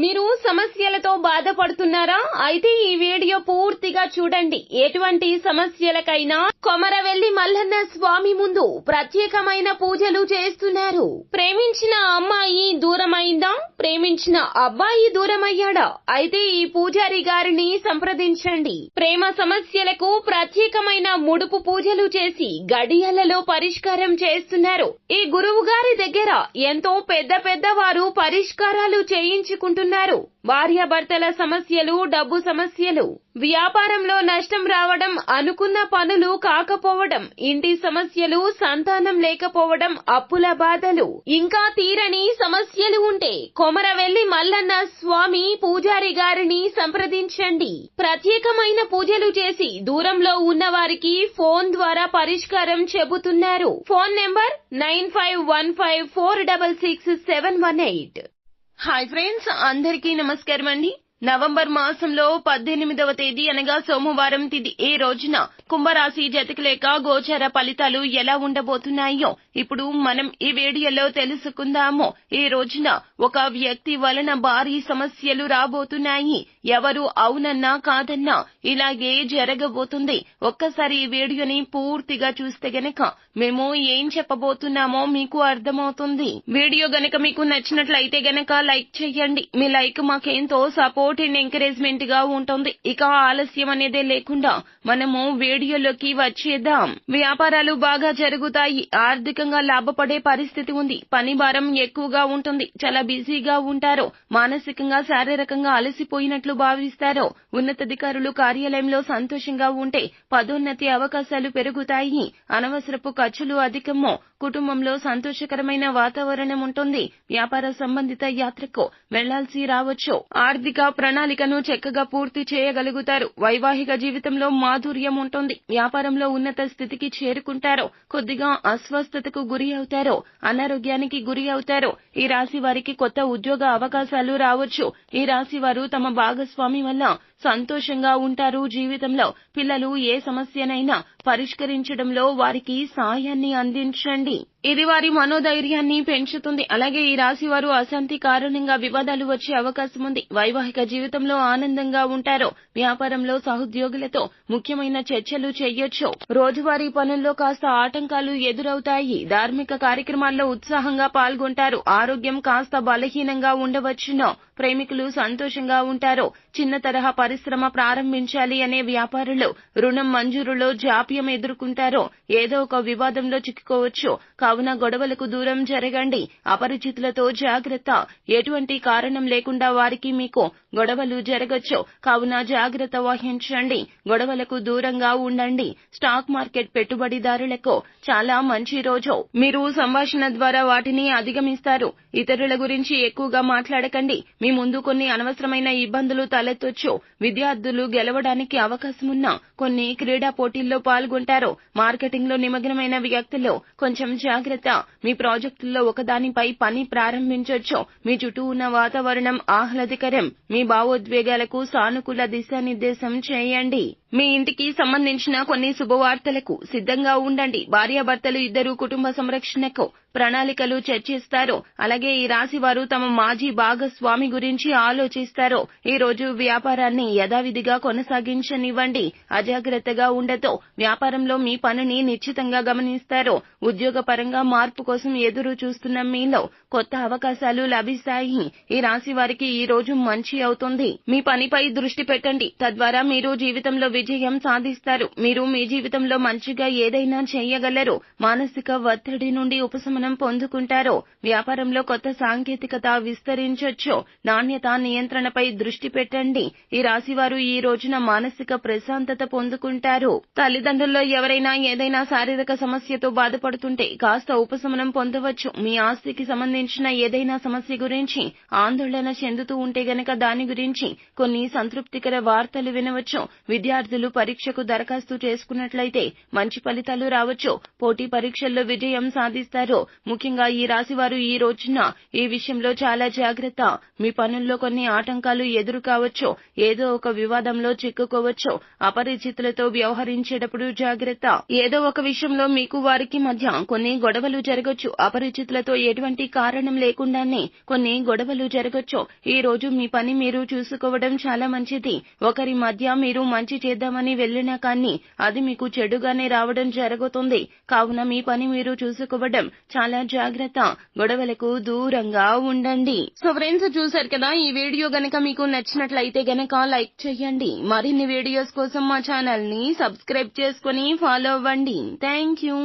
మీరు సమస్యలతో బాధపడుతున్నారా? అయితే ఈ వీడియో పూర్తిగా చూడండి. ఎటువంటి సమస్యలకైనా కొమరవెల్లి మల్లన్న స్వామి ముందు ప్రత్యేకమైన పూజలు చేస్తున్నారు. ప్రేమించిన అమ్మాయి దూరమైందా? ప్రేమించిన అబ్బాయి దూరమయ్యాడా? అయితే ఈ పూజారి గారిని సంప్రదించండి. ప్రేమ సమస్యలకు ప్రత్యేకమైన ముడుపు పూజలు చేసి గడియలలో పరిష్కారం చేస్తున్నారు. ఈ గురువు గారి దగ్గర ఎంతో పెద్ద వారు పరిష్కారాలు చేయించుకుంటున్నారు. భార్యాభర్తల సమస్యలు, డబ్బు సమస్యలు, వ్యాపారంలో నష్టం రావడం, అనుకున్న పనులు కాకపోవడం, ఇంటి సమస్యలు, సంతానం లేకపోవడం, అప్పుల బాధలు, ఇంకా తీరని సమస్యలు ఉంటే కొమరవెల్లి మల్లన్న స్వామి పూజారి గారిని సంప్రదించండి. ప్రత్యేకమైన పూజలు చేసి దూరంలో ఉన్న వారికి ఫోన్ ద్వారా పరిష్కారం చెబుతున్నారు. Phone number 9515466718. హాయ్ ఫ్రెండ్స్, అందరికీ నమస్కారం అండి. నవంబర్ మాసంలో 18వ తేదీ అనగా సోమవారం తిథి ఈ రోజున కుంభరాశి జతక లేక గోచార ఫలితాలు ఎలా ఉండబోతున్నాయో ఇప్పుడు మనం ఈ వీడియోలో తెలుసుకుందాము. ఈ రోజున ఒక వ్యక్తి వలన భారీ సమస్యలు రాబోతున్నాయి. ఎవరు అవునన్నా కాదన్నా ఇలాగే జరగబోతుంది. ఒక్కసారి ఈ వీడియోని పూర్తిగా చూస్తే గనక మేము ఏం చెప్పబోతున్నామో మీకు అర్థమవుతుంది. వీడియో గనక మీకు నచ్చినట్లయితే గనక లైక్ చేయండి. మీ లైక్ మాకెంతో సపోర్ట్ అండ్ ఎంకరేజ్మెంట్ గా ఉంటుంది. ఇక ఆలస్యం అనేదే లేకుండా మనము వీడియోలోకి వచ్చేద్దాం. వ్యాపారాలు బాగా జరుగుతాయి. ఆర్థికంగా లాభపడే పరిస్థితి ఉంది. పని భారం ఎక్కువగా ఉంటుంది. చాలా బిజీగా ఉంటారు. మానసికంగా శారీరకంగా అలసిపోయినట్లు భావిస్తారు. ఉన్నతాధికారులు కార్యాలయంలో సంతోషంగా ఉంటే పదోన్నతి అవకాశాలు పెరుగుతాయి. అనవసరపు ఖర్చులు అధికము. కుటుంబంలో సంతోషకరమైన వాతావరణం ఉంటుంది. వ్యాపార సంబంధిత యాత్రకు వెళ్లాల్సి రావచ్చు. ఆర్థిక ప్రణాళికను చక్కగా పూర్తి చేయగలుగుతారు. వైవాహిక జీవితంలో మాధుర్యం ఉంటుంది. వ్యాపారంలో ఉన్నత స్థితికి చేరుకుంటారు. కొద్దిగా అస్వస్థతకు గురి అవుతారు. అనారోగ్యానికి గురి అవుతారు. ఈ రాశి వారికి కొత్త ఉద్యోగ అవకాశాలు రావచ్చు. ఈ రాశి వారు తమ భాగస్వామి వల్ల సంతోషంగా ఉంటారు. జీవితంలో పిల్లలు ఏ సమస్యనైనా పరిష్కరించడంలో వారికి సాయాన్ని అందించండి. ఇది వారి మనోధైర్యాన్ని పెంచుతుంది. అలాగే ఈ రాశి వారు అశాంతి కారణంగా వివాదాలు వచ్చే అవకాశం ఉంది. వైవాహిక జీవితంలో ఆనందంగా ఉంటారు. వ్యాపారంలో సహోద్యోగులతో ముఖ్యమైన చర్చలు చేయొచ్చు. రోజువారీ పనుల్లో కాస్త ఆటంకాలు ఎదురవుతాయి. ధార్మిక కార్యక్రమాల్లో ఉత్సాహంగా పాల్గొంటారు. ఆరోగ్యం కాస్త బలహీనంగా ఉండవచ్చును. ప్రేమికులు సంతోషంగా ఉంటారు. చిన్న తరహా పరిశ్రమ ప్రారంభించాలి అనే వ్యాపారులు రుణం మంజూరులో జాప్యం ఎదుర్కొంటారు. ఏదో ఒక వివాదంలో చిక్కుకోవచ్చు. కావున గొడవలకు దూరం జరగండి. అపరిచితులతో జాగ్రత్త. ఎటువంటి కారణం లేకుండా వారికి మీకు గొడవలు జరగచ్చు. కావున జాగ్రత్త వహించండి. గొడవలకు దూరంగా ఉండండి. స్టాక్ మార్కెట్ పెట్టుబడిదారులకు చాలా మంచి రోజు. మీరు సంభాషణ ద్వారా వాటిని అధిగమిస్తారు. ఇతరుల గురించి ఎక్కువగా మాట్లాడకండి. మీ ముందు కొన్ని అనవసరమైన ఇబ్బందులు తలెత్తొచ్చు. విద్యార్థులు గెలవడానికి అవకాశమున్న కొన్ని క్రీడా పోటీల్లో పాల్గొంటారు. మార్కెటింగ్ లో నిమగ్నమైన వ్యక్తులు కొంచెం జాగ్రత్త. మీ ప్రాజెక్టుల్లో ఒకదానిపై పని ప్రారంభించొచ్చు. మీ చుట్టూ ఉన్న వాతావరణం ఆహ్లాదకరం. మీ భావోద్వేగాలకు సానుకూల దిశానిర్దేశం చేయండి. మీ ఇంటికి సంబంధించిన కొన్ని శుభవార్తలకు సిద్ధంగా ఉండండి. భార్యాభర్తలు ఇద్దరు కుటుంబ సంరక్షణకు ప్రణాళికలు చర్చిస్తారు. అలాగే ఈ రాశి వారు తమ మాజీ భాగస్వామి గురించి ఆలోచిస్తారు. ఈ రోజు వ్యాపారాన్ని యథావిధిగా కొనసాగించనివ్వండి. అజాగ్రత్తగా ఉండతో వ్యాపారంలో మీ పనిని నిశ్చితంగా గమనిస్తారు. ఉద్యోగపరంగా మార్పు కోసం ఎదురు చూస్తున్న మీలో కొత్త అవకాశాలు లభిస్తాయి. ఈ రాశి వారికి ఈ రోజు మంచి అవుతుంది. మీ పనిపై దృష్టి పెట్టండి. తద్వారా మీరు జీవితంలో విజయం సాధిస్తారు. మీరు మీ జీవితంలో మంచిగా ఏదైనా చేయగలరు. మానసిక ఒత్తిడి నుండి ఉపశమనం పొందుకుంటారు. వ్యాపారంలో కొత్త సాంకేతికత విస్తరించొచ్చు. నాణ్యత నియంత్రణపై దృష్టి పెట్టండి. ఈ రాశి వారు ఈ రోజున మానసిక ప్రశాంతత పొందుకుంటారు. తల్లిదండ్రుల్లో ఎవరైనా ఏదైనా శారీరక సమస్యతో బాధపడుతుంటే కాస్త ఉపశమనం పొందవచ్చు. మీ ఆస్తికి సంబంధించిన ఏదైనా సమస్య గురించి ఆందోళన చెందుతూ ఉంటే గనక దాని గురించి కొన్ని సంతృప్తికర వార్తలు వినవచ్చు. విద్యార్థులు విద్యార్థులు పరీక్షకు దరఖాస్తు చేసుకున్నట్లయితే మంచి ఫలితాలు రావచ్చు. పోటీ పరీక్షల్లో విజయం సాధిస్తారు. ముఖ్యంగా ఈ రాశివారు ఈ రోజున ఈ విషయంలో చాలా జాగ్రత్త. మీ పనుల్లో కొన్ని ఆటంకాలు ఎదురు కావచ్చు. ఏదో ఒక వివాదంలో చిక్కుకోవచ్చు. అపరిచితులతో వ్యవహరించేటప్పుడు జాగ్రత్త. ఏదో ఒక విషయంలో మీకు వారికి మధ్య కొన్ని గొడవలు జరగొచ్చు. అపరిచితులతో ఎటువంటి కారణం లేకుండానే కొన్ని గొడవలు జరగొచ్చు. ఈ రోజు మీ పని మీరు చూసుకోవడం చాలా మంచిది. ఒకరి మధ్య మీరు మంచి చేద్దామని వెళ్ళినా కానీ అది మీకు చెడుగానే రావడం జరుగుతుంది. కావున మీ పని మీరు చూసుకోవడం చాలా జాగ్రత్త. గొడవలకు దూరంగా ఉండండి. సో ఫ్రెండ్స్, చూశారు కదా, ఈ వీడియో గనక మీకు నచ్చినట్లయితే గనక లైక్ చేయండి. మరిన్ని వీడియోస్ కోసం మా ఛానల్ ని సబ్స్క్రైబ్ చేసుకుని ఫాలో అవ్వండి. Thank you.